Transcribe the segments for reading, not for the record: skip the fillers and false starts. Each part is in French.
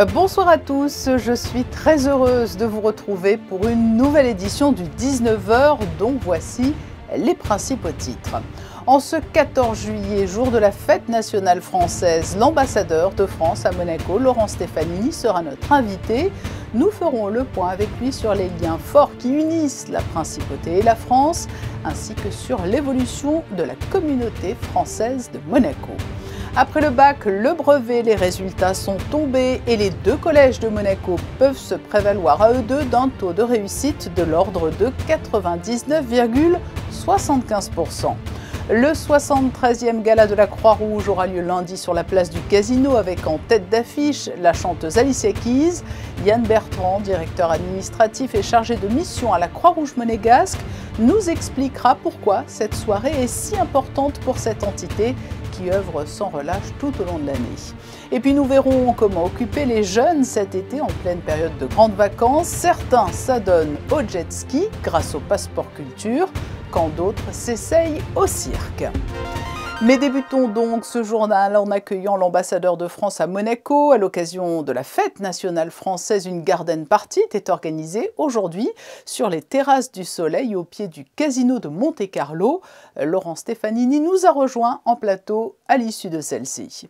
Bonsoir à tous, je suis très heureuse de vous retrouver pour une nouvelle édition du 19h dont voici les principaux titres. En ce 14 juillet, jour de la fête nationale française, l'ambassadeur de France à Monaco, Laurent Stefanini, sera notre invité. Nous ferons le point avec lui sur les liens forts qui unissent la principauté et la France, ainsi que sur l'évolution de la communauté française de Monaco. Après le bac, le brevet, les résultats sont tombés et les deux collèges de Monaco peuvent se prévaloir à eux deux d'un taux de réussite de l'ordre de 99,75%. Le 73e gala de la Croix-Rouge aura lieu lundi sur la place du Casino avec en tête d'affiche la chanteuse Alicia Keys. Yann Bertrand, directeur administratif et chargé de mission à la Croix-Rouge monégasque, nous expliquera pourquoi cette soirée est si importante pour cette entité qui œuvre sans relâche tout au long de l'année. Et puis nous verrons comment occuper les jeunes cet été en pleine période de grandes vacances. Certains s'adonnent au jet ski grâce au passeport culture, quand d'autres s'essayent au cirque. Mais débutons donc ce journal en accueillant l'ambassadeur de France à Monaco. À l'occasion de la fête nationale française, une garden party est organisée aujourd'hui sur les terrasses du Soleil au pied du Casino de Monte-Carlo. Laurent Stefanini nous a rejoint en plateau à l'issue de celle-ci.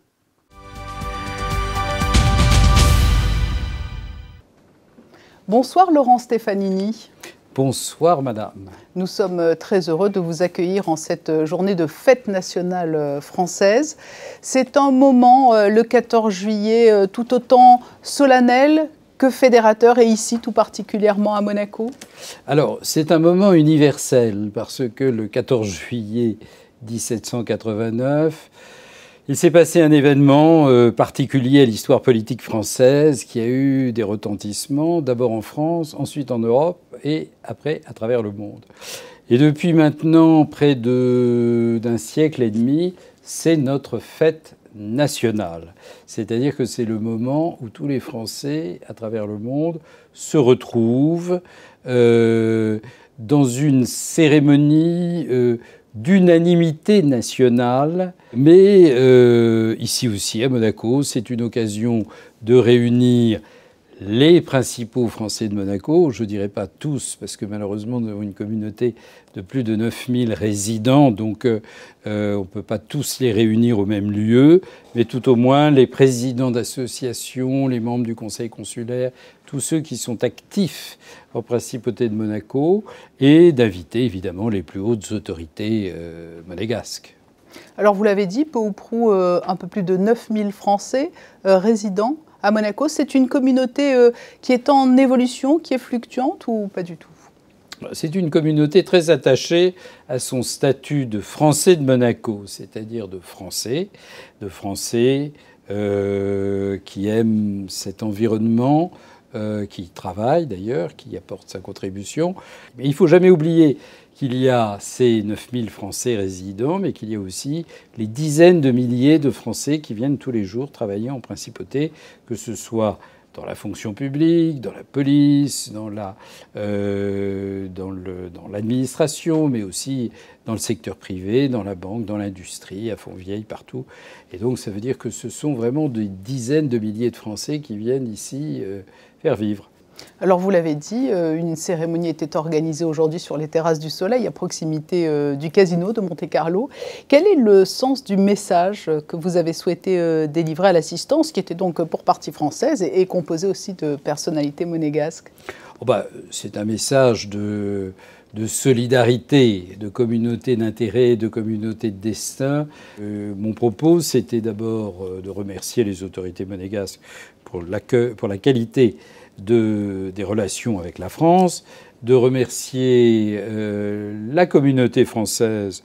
Bonsoir Laurent Stefanini. Bonsoir madame. Nous sommes très heureux de vous accueillir en cette journée de fête nationale française. C'est un moment, le 14 juillet, tout autant solennel que fédérateur et ici tout particulièrement à Monaco. Alors c'est un moment universel parce que le 14 juillet 1789, il s'est passé un événement particulier à l'histoire politique française qui a eu des retentissements, d'abord en France, ensuite en Europe et après à travers le monde. Et depuis maintenant près d'un siècle et demi, c'est notre fête nationale. C'est-à-dire que c'est le moment où tous les Français à travers le monde se retrouvent dans une cérémonie d'unanimité nationale, mais ici aussi à Monaco, c'est une occasion de réunir les principaux Français de Monaco, je ne dirais pas tous, parce que malheureusement nous avons une communauté de plus de 9000 résidents, donc on ne peut pas tous les réunir au même lieu, mais tout au moins les présidents d'associations, les membres du conseil consulaire, tous ceux qui sont actifs en principauté de Monaco, et d'inviter évidemment les plus hautes autorités monégasques. Alors vous l'avez dit, peu ou prou un peu plus de 9000 Français résidents à Monaco. C'est une communauté qui est en évolution, qui est fluctuante ou pas du tout? C'est une communauté très attachée à son statut de Français de Monaco, c'est-à-dire de Français qui aiment cet environnement, qui travaillent d'ailleurs, qui apportent sa contribution. Mais il ne faut jamais oublier qu'il y a ces 9000 Français résidents, mais qu'il y a aussi les dizaines de milliers de Français qui viennent tous les jours travailler en principauté, que ce soit dans la fonction publique, dans la police, dans l'administration, mais aussi dans le secteur privé, dans la banque, dans l'industrie, à Fontvieille, partout. Et donc ça veut dire que ce sont vraiment des dizaines de milliers de Français qui viennent ici faire vivre. Alors vous l'avez dit, une cérémonie était organisée aujourd'hui sur les terrasses du Soleil à proximité du Casino de Monte-Carlo. Quel est le sens du message que vous avez souhaité délivrer à l'assistance, qui était donc pour partie française et composée aussi de personnalités monégasques? C'est un message de solidarité, de communauté d'intérêt, de communauté de destin. Mon propos, c'était d'abord de remercier les autorités monégasques pour la qualité des relations avec la France, de remercier la communauté française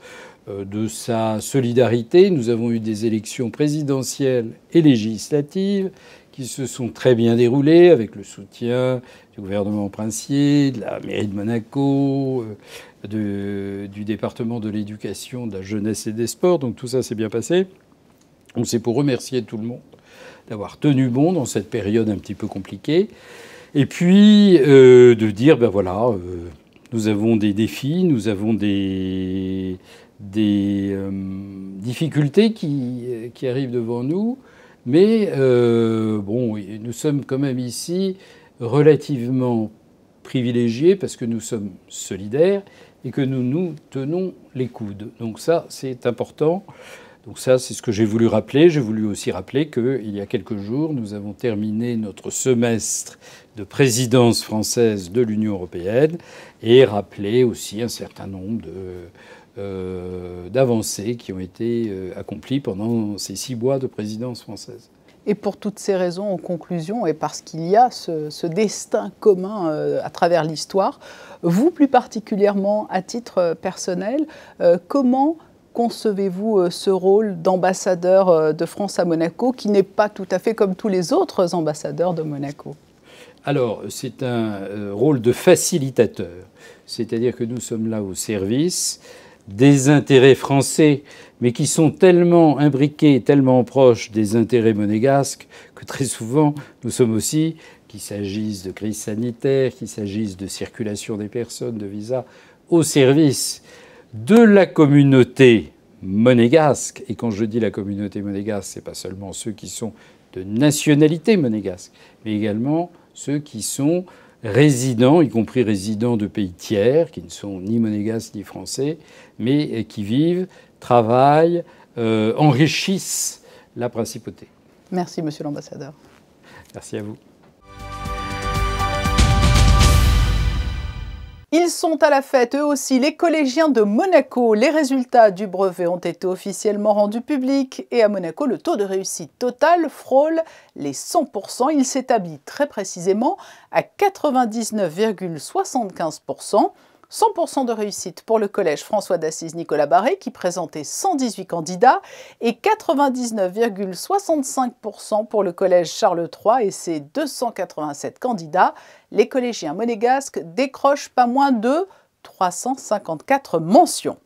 de sa solidarité. Nous avons eu des élections présidentielles et législatives qui se sont très bien déroulées avec le soutien du gouvernement princier, de la mairie de Monaco, du département de l'éducation, de la jeunesse et des sports. Donc tout ça s'est bien passé. Donc c'est pour remercier tout le monde d'avoir tenu bon dans cette période un petit peu compliquée. Et puis de dire, nous avons des défis, nous avons des difficultés qui arrivent devant nous. Mais nous nous sommes quand même ici relativement privilégiés parce que nous sommes solidaires et que nous nous tenons les coudes. Donc ça, c'est important. Donc ça, c'est ce que j'ai voulu rappeler. J'ai voulu aussi rappeler qu'il y a quelques jours, nous avons terminé notre semestre de présidence française de l'Union européenne et rappeler aussi un certain nombre d'avancées qui ont été accomplies pendant ces 6 mois de présidence française. Et pour toutes ces raisons, en conclusion, et parce qu'il y a ce destin commun à travers l'histoire, vous plus particulièrement à titre personnel, comment concevez-vous ce rôle d'ambassadeur de France à Monaco, qui n'est pas tout à fait comme tous les autres ambassadeurs de Monaco? Alors, c'est un rôle de facilitateur, c'est-à-dire que nous sommes là au service des intérêts français, mais qui sont tellement imbriqués, tellement proches des intérêts monégasques, que très souvent, nous sommes aussi, qu'il s'agisse de crise sanitaire, qu'il s'agisse de circulation des personnes, de visas, au service de la communauté monégasque. Et quand je dis la communauté monégasque, ce n'est pas seulement ceux qui sont de nationalité monégasque, mais également ceux qui sont résidents, y compris résidents de pays tiers, qui ne sont ni monégasques ni français, mais qui vivent, travaillent, enrichissent la principauté. Merci, monsieur l'ambassadeur. Merci à vous. Ils sont à la fête, eux aussi, les collégiens de Monaco. Les résultats du brevet ont été officiellement rendus publics et à Monaco, le taux de réussite totale frôle les 100%. Il s'établit très précisément à 99,75%. 100% de réussite pour le collège François d'Assise Nicolas Barré qui présentait 118 candidats et 99,65% pour le collège Charles III et ses 287 candidats. Les collégiens monégasques décrochent pas moins de 354 mentions.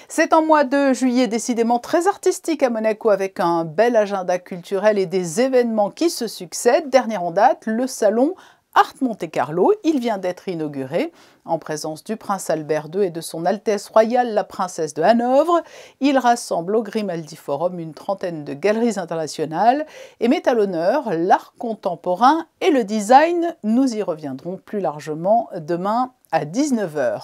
C'est un mois de juillet décidément très artistique à Monaco avec un bel agenda culturel et des événements qui se succèdent. Dernier en date, le salon Art Monte-Carlo. Il vient d'être inauguré en présence du prince Albert II et de son Altesse royale la princesse de Hanovre. Il rassemble au Grimaldi Forum une trentaine de galeries internationales et met à l'honneur l'art contemporain et le design. Nous y reviendrons plus largement demain à 19 h.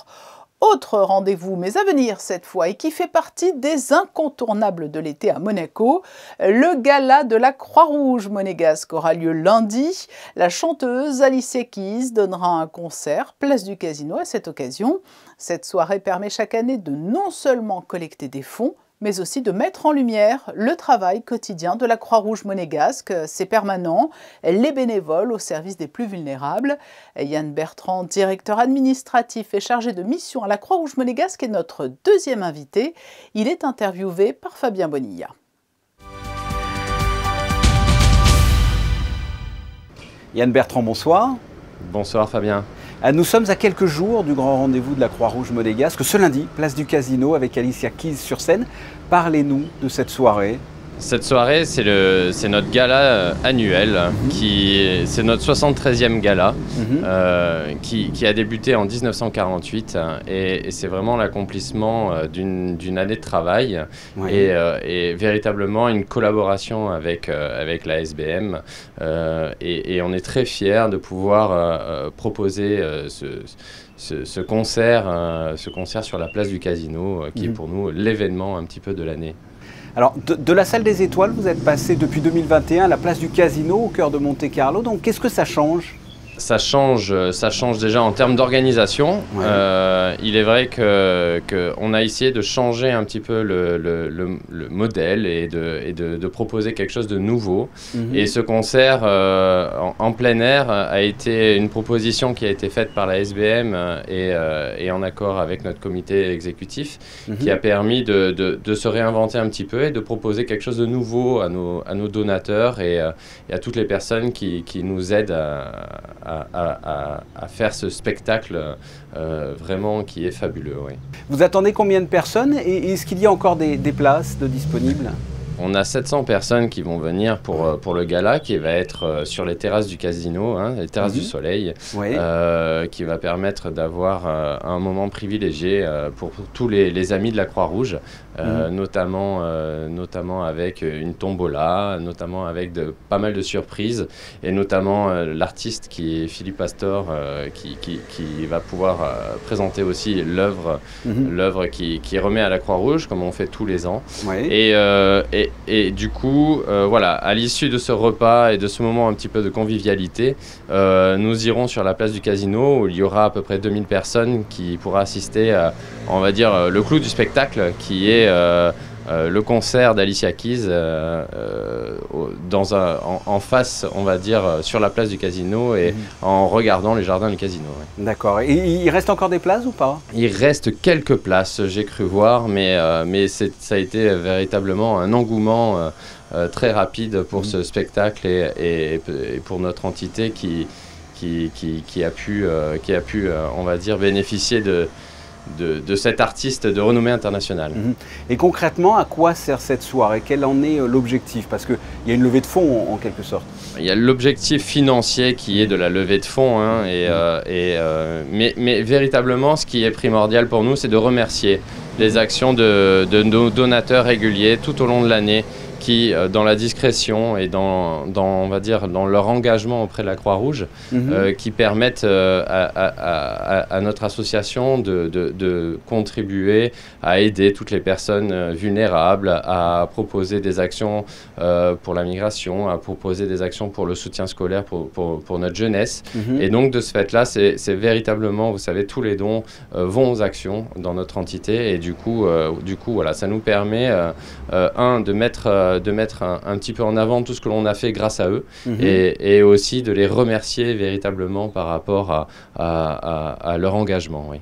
Autre rendez-vous, mais à venir cette fois, et qui fait partie des incontournables de l'été à Monaco, le gala de la Croix-Rouge monégasque aura lieu lundi. La chanteuse Alicia Keys donnera un concert place du Casino à cette occasion. Cette soirée permet chaque année de non seulement collecter des fonds, mais aussi de mettre en lumière le travail quotidien de la Croix-Rouge monégasque, ses permanents, les bénévoles au service des plus vulnérables. Yann Bertrand, directeur administratif et chargé de mission à la Croix-Rouge monégasque, est notre deuxième invité. Il est interviewé par Fabien Bonilla. Yann Bertrand, bonsoir. Bonsoir Fabien. Nous sommes à quelques jours du grand rendez-vous de la Croix-Rouge monégasque, ce lundi, place du Casino, avec Alicia Keys sur scène. Parlez-nous de cette soirée. Cette soirée, c'est notre gala annuel, c'est notre 73e gala, qui a débuté en 1948, et c'est vraiment l'accomplissement d'une année de travail, oui. et véritablement une collaboration avec la SBM, et on est très fiers de pouvoir proposer ce concert sur la place du Casino, qui est pour nous l'événement un petit peu de l'année. Alors, de la salle des étoiles, vous êtes passé depuis 2021 à la place du Casino, au cœur de Monte-Carlo. Donc, qu'est-ce que ça change ? Ça change déjà en termes d'organisation. Ouais. Il est vrai qu'on a essayé de changer un petit peu le modèle et de proposer quelque chose de nouveau. Et ce concert en plein air a été une proposition qui a été faite par la SBM et en accord avec notre comité exécutif, qui a permis de se réinventer un petit peu et de proposer quelque chose de nouveau à nos donateurs et à toutes les personnes qui nous aident à faire ce spectacle vraiment qui est fabuleux. Oui. Vous attendez combien de personnes et est-ce qu'il y a encore des places de disponibles ? On a 700 personnes qui vont venir pour le gala qui va être sur les terrasses du Casino, les terrasses du Soleil, oui. Qui va permettre d'avoir un moment privilégié pour tous les amis de la Croix-Rouge notamment avec une tombola, notamment avec pas mal de surprises, et notamment l'artiste qui est Philippe Astor, qui va pouvoir présenter aussi l'œuvre qui remet à la Croix-Rouge, comme on fait tous les ans. Oui. Et du coup, voilà, à l'issue de ce repas et de ce moment un petit peu de convivialité, nous irons sur la place du Casino, où il y aura à peu près 2000 personnes qui pourront assister à, on va dire, le clou du spectacle, qui est le concert d'Alicia Keys en face, on va dire, sur la place du Casino et en regardant les jardins du Casino. Ouais. D'accord. Et il reste encore des places ou pas? Il reste quelques places, j'ai cru voir, mais ça a été véritablement un engouement très rapide pour ce spectacle et pour notre entité qui a pu, on va dire, bénéficier de cet artiste de renommée internationale. Et concrètement, à quoi sert cette soirée? Quel en est l'objectif? Parce qu'il y a une levée de fonds en quelque sorte. Il y a l'objectif financier qui est de la levée de fonds, hein, mais véritablement, ce qui est primordial pour nous, c'est de remercier les actions de nos donateurs réguliers tout au long de l'année, qui, dans la discrétion et on va dire, dans leur engagement auprès de la Croix-Rouge, qui permettent à notre association de contribuer à aider toutes les personnes vulnérables, à proposer des actions pour la migration, à proposer des actions pour le soutien scolaire pour notre jeunesse. Et donc, de ce fait-là, c'est véritablement, vous savez, tous les dons vont aux actions dans notre entité. Et du coup voilà, ça nous permet, de mettre un petit peu en avant tout ce que l'on a fait grâce à eux et aussi de les remercier véritablement par rapport à leur engagement. Oui.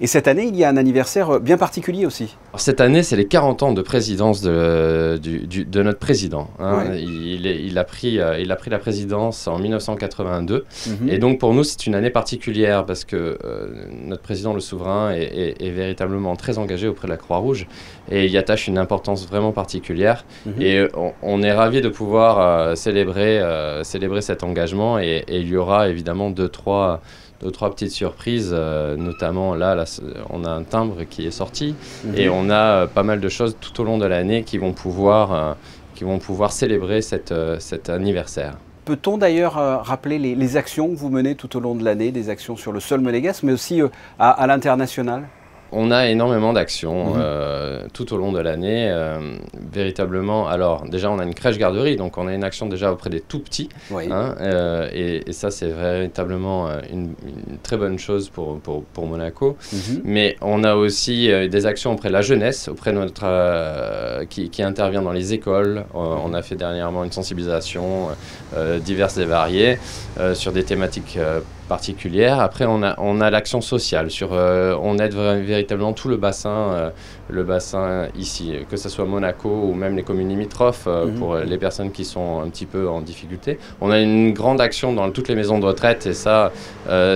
Et cette année, il y a un anniversaire bien particulier aussi. Alors, cette année, c'est les 40 ans de présidence de notre président. Hein. Ouais. Il a pris la présidence en 1982. Et donc, pour nous, c'est une année particulière parce que notre président, le souverain, est véritablement très engagé auprès de la Croix-Rouge et il y attache une importance vraiment particulière. Et on est ravis de pouvoir célébrer cet engagement et il y aura évidemment deux, trois petites surprises, notamment là, on a un timbre qui est sorti et on a pas mal de choses tout au long de l'année qui vont pouvoir célébrer cet anniversaire. Peut-on d'ailleurs rappeler les actions que vous menez tout au long de l'année, des actions sur le sol monégasque, mais aussi à l'international? On a énormément d'actions tout au long de l'année, véritablement. Alors déjà, on a une crèche-garderie, donc on a une action déjà auprès des tout-petits. Oui. Hein, et ça, c'est véritablement une très bonne chose pour Monaco. Mais on a aussi des actions auprès de la jeunesse, auprès de notre qui intervient dans les écoles. On a fait dernièrement une sensibilisation diverses et variées sur des thématiques particulière. Après, on a l'action sociale. On aide véritablement tout le bassin ici, que ce soit Monaco ou même les communes limitrophes pour les personnes qui sont un petit peu en difficulté. On a une grande action dans toutes les maisons de retraite et ça,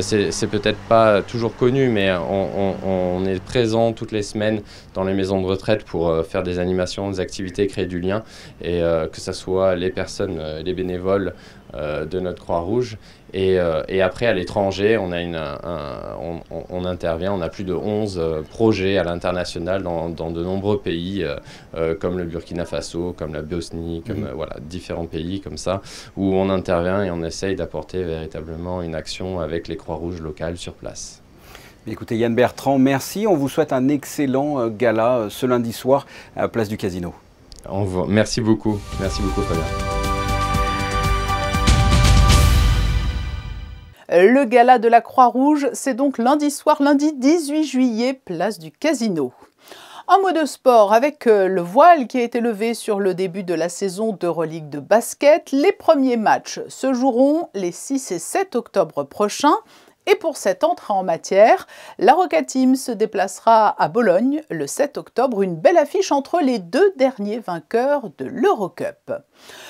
c'est peut-être pas toujours connu, mais on est présent toutes les semaines dans les maisons de retraite pour faire des animations, des activités, créer du lien et que ce soit les personnes, les bénévoles de notre Croix-Rouge. Et après, à l'étranger, on intervient, on a plus de 11 projets à l'international dans de nombreux pays, comme le Burkina Faso, comme la Bosnie, comme voilà, différents pays comme ça, où on intervient et on essaye d'apporter véritablement une action avec les Croix-Rouges locales sur place. Écoutez, Yann Bertrand, merci. On vous souhaite un excellent gala ce lundi soir à la place du Casino. Merci beaucoup. Merci beaucoup, Fabien. Le gala de la Croix-Rouge, c'est donc lundi soir, lundi 18 juillet, place du Casino. En mode sport, avec le voile qui a été levé sur le début de la saison d'Euroleague de basket, les premiers matchs se joueront les 6 et 7 octobre prochains. Et pour cette entrée en matière, la Roca Team se déplacera à Bologne le 7 octobre, une belle affiche entre les deux derniers vainqueurs de l'Eurocup.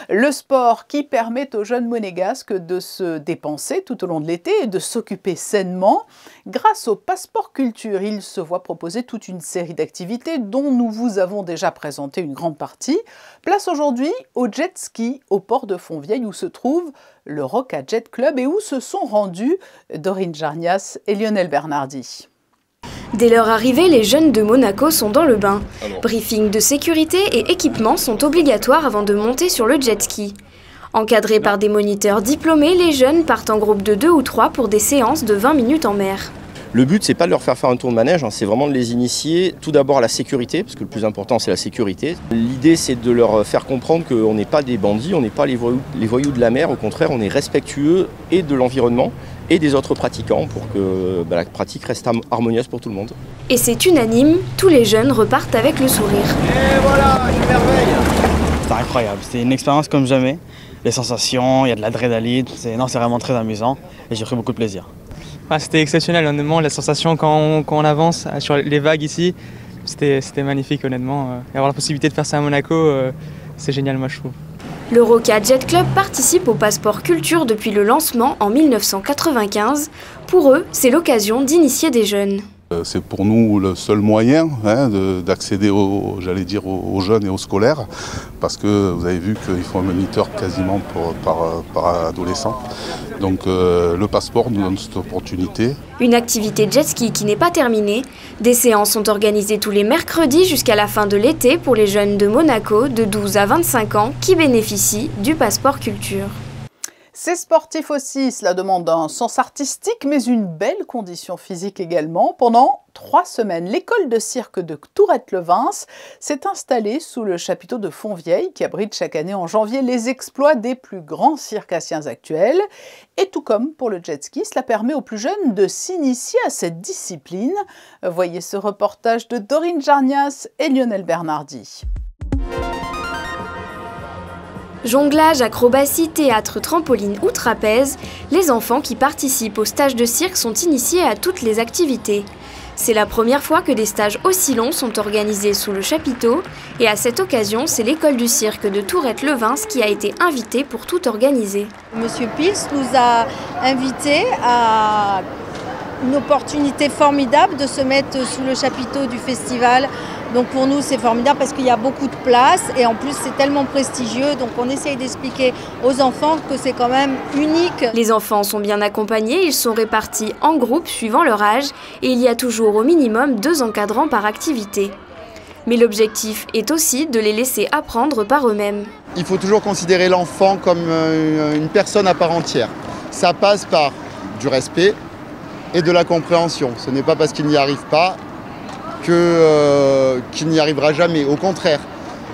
Le sport qui permet aux jeunes monégasques de se dépenser tout au long de l'été et de s'occuper sainement. Grâce au passeport culture, ils se voient proposer toute une série d'activités dont nous vous avons déjà présenté une grande partie. Place aujourd'hui au jet ski au port de Fontvieille où se trouve le Roca Jet Club et où se sont rendus Dorine Jarnias et Lionel Bernardi. Dès leur arrivée, les jeunes de Monaco sont dans le bain. Briefing de sécurité et équipement sont obligatoires avant de monter sur le jet ski. Encadrés par des moniteurs diplômés, les jeunes partent en groupe de 2 ou 3 pour des séances de 20 minutes en mer. Le but, c'est pas de leur faire un tour de manège, c'est vraiment de les initier tout d'abord à la sécurité, parce que le plus important, c'est la sécurité. L'idée, c'est de leur faire comprendre qu'on n'est pas des bandits, on n'est pas les voyous de la mer, au contraire, on est respectueux et de l'environnement et des autres pratiquants pour que la pratique reste harmonieuse pour tout le monde. Et c'est unanime, tous les jeunes repartent avec le sourire. Et voilà, une merveille! C'est incroyable, c'est une expérience comme jamais. Les sensations, il y a de l'adrénaline, c'est vraiment très amusant et j'ai pris beaucoup de plaisir. C'était exceptionnel, honnêtement, la sensation quand on avance sur les vagues ici, c'était magnifique, honnêtement. Et avoir la possibilité de faire ça à Monaco, c'est génial, moi je trouve. Le Roca Jet Club participe au passeport culture depuis le lancement en 1995. Pour eux, c'est l'occasion d'initier des jeunes. C'est pour nous le seul moyen d'accéder aux jeunes et aux scolaires, parce que vous avez vu qu'il faut un moniteur quasiment par adolescent. Donc le passeport nous donne cette opportunité. Une activité jet ski qui n'est pas terminée. Des séances sont organisées tous les mercredis jusqu'à la fin de l'été pour les jeunes de Monaco de 12 à 25 ans qui bénéficient du passeport culture. Ces sportifs aussi, cela demande un sens artistique, mais une belle condition physique également. Pendant 3 semaines, l'école de cirque de Tourette-le-Vins s'est installée sous le chapiteau de Fontvieille, qui abrite chaque année en janvier les exploits des plus grands circassiens actuels. Et tout comme pour le jet ski, cela permet aux plus jeunes de s'initier à cette discipline. Voyez ce reportage de Dorine Jarnias et Lionel Bernardi. Jonglage, acrobatie, théâtre, trampoline ou trapèze, les enfants qui participent aux stages de cirque sont initiés à toutes les activités. C'est la première fois que des stages aussi longs sont organisés sous le chapiteau et à cette occasion, c'est l'école du cirque de Tourette-le-Vins qui a été invitée pour tout organiser. Monsieur Pils nous a invités à une opportunité formidable de se mettre sous le chapiteau du festival. Donc pour nous c'est formidable parce qu'il y a beaucoup de place et en plus c'est tellement prestigieux, donc on essaye d'expliquer aux enfants que c'est quand même unique. Les enfants sont bien accompagnés, ils sont répartis en groupes suivant leur âge et il y a toujours au minimum 2 encadrants par activité. Mais l'objectif est aussi de les laisser apprendre par eux-mêmes. Il faut toujours considérer l'enfant comme une personne à part entière. Ça passe par du respect et de la compréhension. Ce n'est pas parce qu'il n'y arrive pas qu'il n'y arrivera jamais. Au contraire,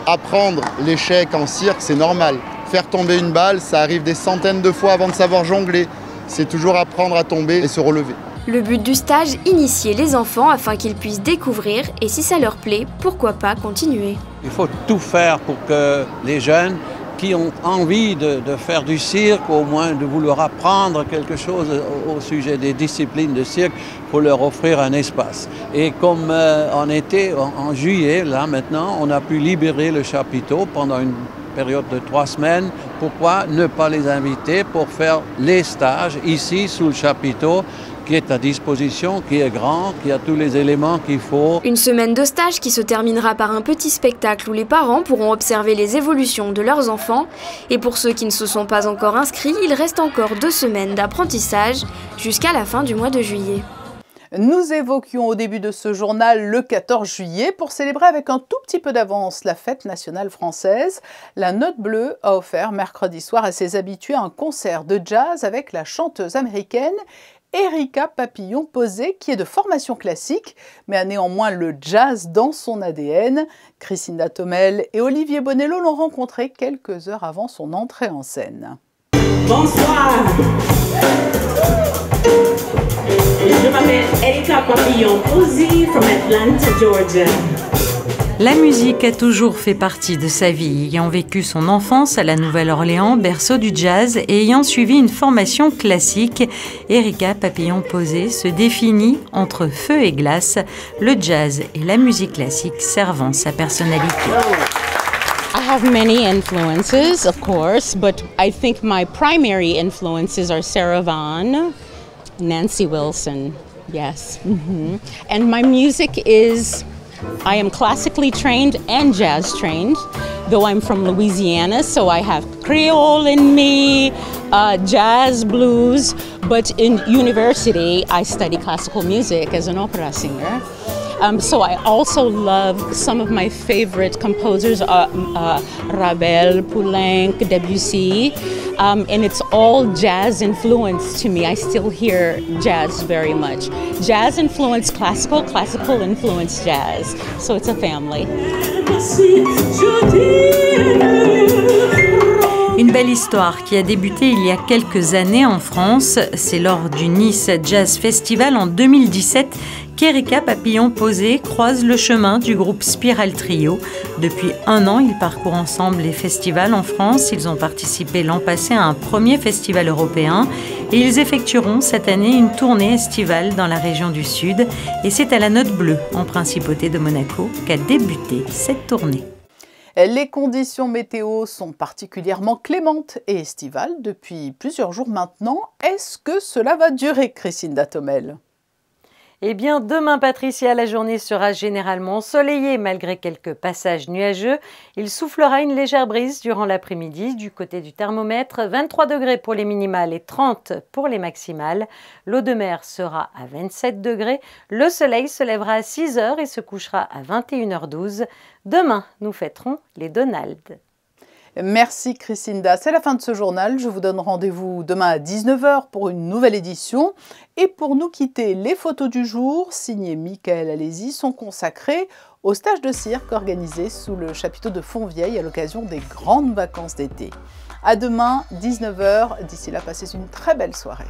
apprendre l'échec en cirque, c'est normal. Faire tomber une balle, ça arrive des centaines de fois avant de savoir jongler. C'est toujours apprendre à tomber et se relever. Le but du stage, initier les enfants afin qu'ils puissent découvrir et si ça leur plaît, pourquoi pas continuer. Il faut tout faire pour que les jeunes qui ont envie de faire du cirque, au moins de vouloir apprendre quelque chose au sujet des disciplines de cirque, pour leur offrir un espace. Et comme en été, en juillet, là maintenant, on a pu libérer le chapiteau pendant une période de 3 semaines. Pourquoi ne pas les inviter pour faire les stages ici sous le chapiteau qui est à disposition, qui est grand, qui a tous les éléments qu'il faut. Une semaine de stage qui se terminera par un petit spectacle où les parents pourront observer les évolutions de leurs enfants. Et pour ceux qui ne se sont pas encore inscrits, il reste encore 2 semaines d'apprentissage jusqu'à la fin du mois de juillet. Nous évoquions au début de ce journal le 14 juillet pour célébrer avec un tout petit peu d'avance la fête nationale française. La Note Bleue a offert mercredi soir à ses habitués un concert de jazz avec la chanteuse américaine Erika Papillon-Posé, qui est de formation classique, mais a néanmoins le jazz dans son ADN. Christina Tomel et Olivier Bonello l'ont rencontrée quelques heures avant son entrée en scène. Bonsoir. Je m'appelle Erika Papillon-Posé from Atlanta, Georgia. La musique a toujours fait partie de sa vie. Ayant vécu son enfance à la Nouvelle-Orléans, berceau du jazz, et ayant suivi une formation classique, Erika Papillon-Posé se définit entre feu et glace, le jazz et la musique classique servant sa personnalité. I have many influences, of course, but I think my primary influences are Sarah Vaughan, Nancy Wilson, yes. And my music is, I am classically trained and jazz trained, though I'm from Louisiana, so I have Creole in me, jazz, blues, but in university I study classical music as an opera singer. So I also love some of my favorite composers, Ravel, Poulenc, Debussy, and it's all jazz influenced to me. I still hear jazz very much. Jazz influenced classical, classical influenced jazz. So it's a family. Une belle histoire qui a débuté il y a quelques années en France. C'est lors du Nice Jazz Festival en 2017 qu'Erika Papillon-Posé croise le chemin du groupe Spiral Trio. Depuis 1 an, ils parcourent ensemble les festivals en France. Ils ont participé l'an passé à un premier festival européen et ils effectueront cette année une tournée estivale dans la région du Sud. Et c'est à la Note Bleue, en Principauté de Monaco, qu'a débuté cette tournée. Les conditions météo sont particulièrement clémentes et estivales depuis plusieurs jours maintenant. Est-ce que cela va durer, Christine Datomel ? Eh bien, demain, Patricia, la journée sera généralement ensoleillée malgré quelques passages nuageux. Il soufflera une légère brise durant l'après-midi. Du côté du thermomètre, 23 degrés pour les minimales et 30 pour les maximales. L'eau de mer sera à 27 degrés. Le soleil se lèvera à 6 h et se couchera à 21h12. Demain, nous fêterons les Donald. Merci Christinda, c'est la fin de ce journal. Je vous donne rendez-vous demain à 19 h pour une nouvelle édition. Et pour nous quitter, les photos du jour, signées Michael Alési, sont consacrées au stage de cirque organisé sous le chapiteau de Fontvieille à l'occasion des grandes vacances d'été. À demain, 19 h. D'ici là, passez une très belle soirée.